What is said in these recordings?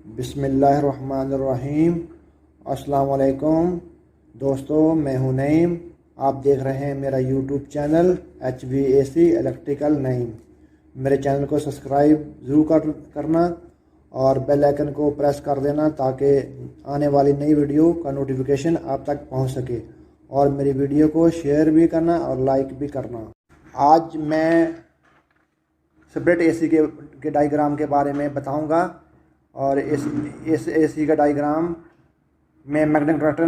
बिस्मिल्लाहिर्रहमानिर्रहीम। अस्सलाम वालेकुम दोस्तों, मैं हूं नईम। आप देख रहे हैं मेरा YouTube channel HVAC electrical Naeem. मेरे चैनल को सब्सक्राइब ज़रूर करना और बेल आइकन को प्रेस कर देना ताकि आने वाली नई वीडियो का नोटिफिकेशन आप तक पहुंच सके, और मेरी वीडियो को शेयर भी करना और लाइक भी करना। आज मैं स्प्लिट AC के डायग्राम के बारे में बताऊंगा, और इस AC का डायग्राम में मैग्नेट कनेक्टर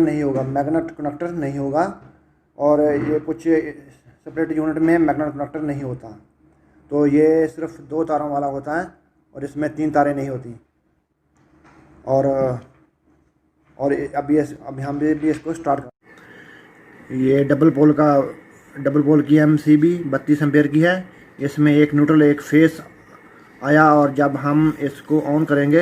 नहीं होगा, और ये कुछ स्प्लिट यूनिट में मैग्नेट कनेक्टर नहीं होता। तो ये सिर्फ 2 तारों वाला होता है और इसमें 3 तारें नहीं होती। और अभी हम भी इसको स्टार्ट कर। ये डबल पोल की MCB 32 एम्पेयर की है। इसमें एक न्यूट्रल एक फेस आया, और जब हम इसको ऑन करेंगे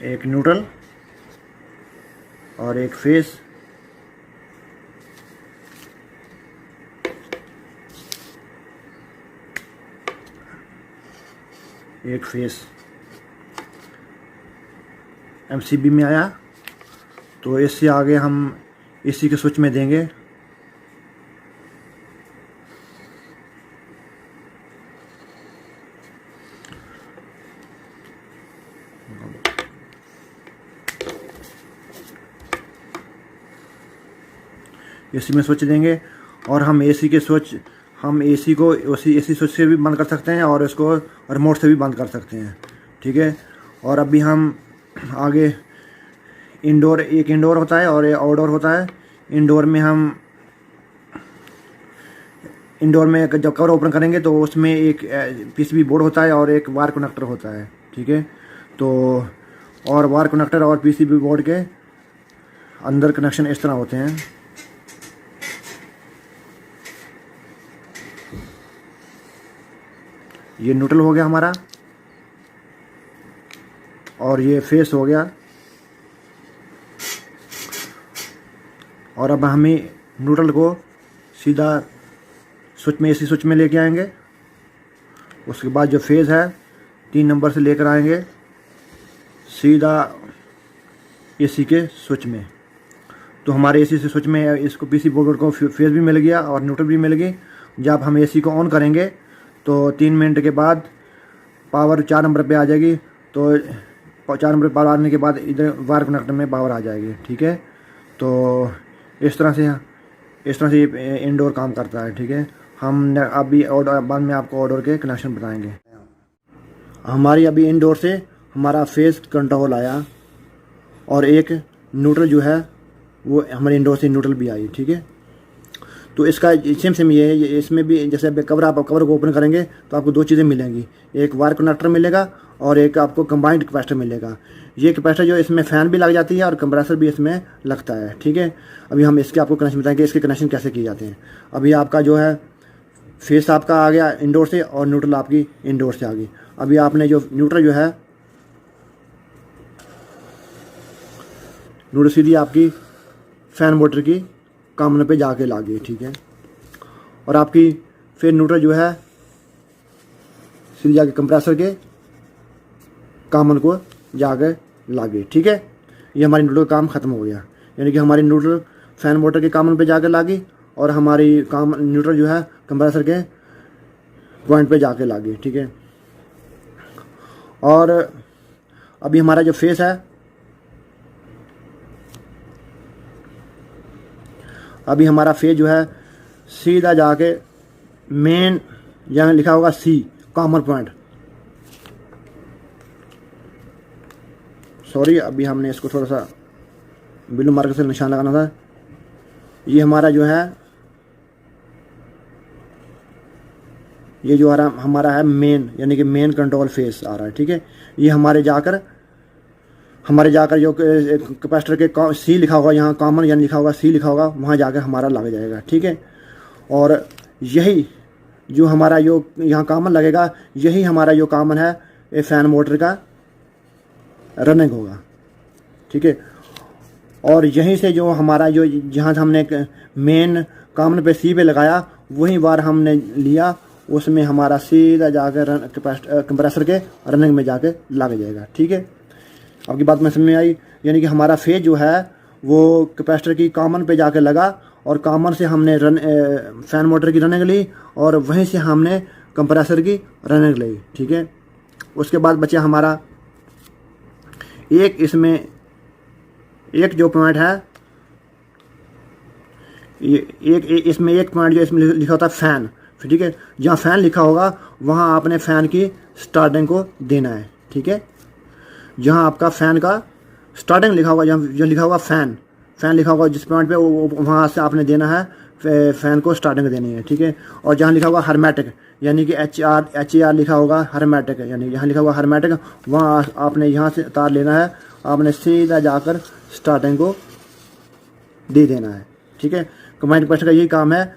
एक न्यूट्रल और एक फेस, MCB में आया। तो इससे आगे हम AC के स्विच में देंगे। AC में स्विच देंगे, और हम AC को AC स्विच से भी बंद कर सकते हैं और इसको रिमोट से भी बंद कर सकते हैं। ठीक है। और अभी हम आगे एक इंडोर होता है और एक आउटडोर होता है। इंडोर में जब कवर ओपन करेंगे तो उसमें एक PCB बोर्ड होता है और एक वायर कनेक्टर होता है। ठीक है। तो और वायर कनेक्टर और PCB बोर्ड के अंदर कनेक्शन इस तरह होते हैं। ये न्यूट्रल हो गया हमारा, और ये फेस हो गया। और अब हमें न्यूट्रल को सीधा AC स्विच में लेके आएंगे। उसके बाद जो फेज है 3 नंबर से लेकर आएंगे सीधा AC के स्विच में। तो हमारे AC से स्विच में इसको PC बोर्ड को फेज भी मिल गया और न्यूट्रल भी मिल गई। जब हम AC को ऑन करेंगे तो 3 मिनट के बाद पावर 4 नंबर पे आ जाएगी। तो 4 नंबर पावर आने के बाद इधर वायर कनेक्टर में पावर आ जाएगी। ठीक है। तो इस तरह से ये इंडोर काम करता है। ठीक है। हम अभी बाद में आपको आउटडोर के कनेक्शन बताएंगे। हमारी अभी इंडोर से हमारा फेस कंट्रोल आया, और एक न्यूट्रल जो है वो हमारे इंडोर से न्यूट्रल भी आई। ठीक है। तो इसका सेम ये है। इसमें भी जैसे आप कवर को ओपन करेंगे तो आपको 2 चीज़ें मिलेंगी, एक वायर कनेक्टर मिलेगा और एक आपको कंबाइंड कैपेसिटर मिलेगा। ये कैपेसिटर जो इसमें फ़ैन भी लग जाती है और कंप्रेसर भी इसमें लगता है। ठीक है। अभी हम इसके आपको कनेक्शन बताएंगे, इसके कनेक्शन कैसे किए जाते हैं। अभी आपका जो है फेस आपका आ गया इंडोर से, और न्यूट्रल आपकी इंडोर से आ गई। अभी आपने जो न्यूट्रल सीधी आपकी फ़ैन मोटर की कॉमन पे जाके लागी। ठीक है। और आपकी फिर न्यूट्रल जो है सीधी जाके कंप्रेसर के कॉमन को जाके लागे। ठीक है। ये हमारी न्यूट्रल का काम ख़त्म हो गया, यानी कि हमारी न्यूट्रल फ़ैन मोटर के कॉमन पे जाके लागी, और हमारी न्यूट्रल जो है कंप्रेसर के पॉइंट पे जाके लागी। ठीक है। और अभी हमारा जो फेस है, अभी हमारा फेज जो है सीधा जाके मेन जहाँ लिखा होगा C कॉमन पॉइंट, सॉरी अभी हमने इसको थोड़ा सा ब्लू मार्कर से निशान लगाना था। ये हमारा जो है ये जो हमारा है मेन, यानी कि मेन कंट्रोल फेस आ रहा है। ठीक है। ये हमारे जाकर जो कैपेसिटर के C लिखा होगा, यहाँ कॉमन यानी लिखा होगा C लिखा होगा, वहाँ जाकर हमारा लग जाएगा। ठीक है। और यही जो हमारा जो यहाँ कॉमन लगेगा, यही हमारा जो कॉमन है ये फ़ैन मोटर का रनिंग होगा। ठीक है। और यहीं से जो हमारा जो जहाँ हमने मेन कॉमन पे C पे लगाया, वही बार हमने लिया, उसमें हमारा सीधा जाकर कंप्रेसर के रनिंग में जाके लग जाएगा। ठीक है, आपकी बात में समझ में आई। यानी कि हमारा फेज जो है वो कैपेसिटर की कॉमन पे जाके लगा और कॉमन से हमने फैन मोटर की रनिंग ली और वहीं से हमने कंप्रेसर की रनिंग ली। ठीक है, उसके बाद बचा हमारा इसमें एक जो पॉइंट है, इसमें एक पॉइंट जो इसमें लिखा होता है फैन। ठीक है, जहाँ फैन लिखा होगा वहाँ आपने फ़ैन की स्टार्टिंग को देना है। ठीक है, जहाँ आपका फ़ैन का स्टार्टिंग लिखा होगा, जहाँ जो लिखा होगा फैन लिखा होगा जिस पॉइंट पे, वहाँ से आपने देना है फ़ैन को स्टार्टिंग देनी है। ठीक है, और जहाँ लिखा होगा हर्मेटिक यानी कि HAR लिखा होगा हर्मेटिक, यानी जहाँ लिखा होगा हर्मेटिक वहाँ आपने यहाँ से तार लेना है, आपने सीधा जाकर स्टार्टिंग को दे देना है। ठीक है, कंबाइंड कैपेसिटर का यही काम है।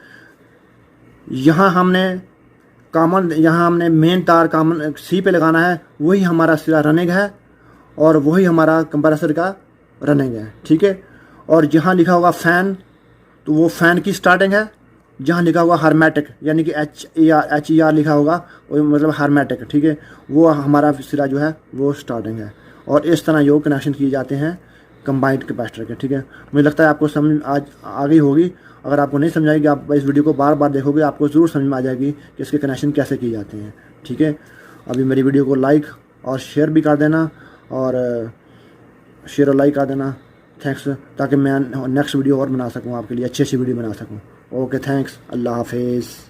यहाँ हमने मेन तार कॉमन सी पे लगाना है, वही हमारा सिरा रनिंग है और वही हमारा कंप्रेसर का रनिंग है। ठीक है, और जहाँ लिखा होगा फैन तो वो फैन की स्टार्टिंग है, जहाँ लिखा होगा हर्मेटिक यानी कि HER लिखा होगा वो मतलब हर्मेटिक। ठीक है, वो हमारा सिरा जो है वो स्टार्टिंग है। और इस तरह योग कनेक्शन किए जाते हैं कंबाइंड कैपेसिटर के। ठीक है, मुझे लगता है आपको समझ आज आ गई होगी। अगर आपको नहीं समझ आएगी, आप इस वीडियो को बार बार देखोगे, आपको ज़रूर समझ में आ जाएगी कि इसके कनेक्शन कैसे किए जाते हैं। ठीक है, अभी मेरी वीडियो को लाइक और शेयर भी कर देना, और शेयर और लाइक कर देना। थैंक्स, ताकि मैं नेक्स्ट वीडियो और बना सकूँ आपके लिए, अच्छी वीडियो बना सकूँ। ओके, थैंक्स, अल्लाह हाफिज़।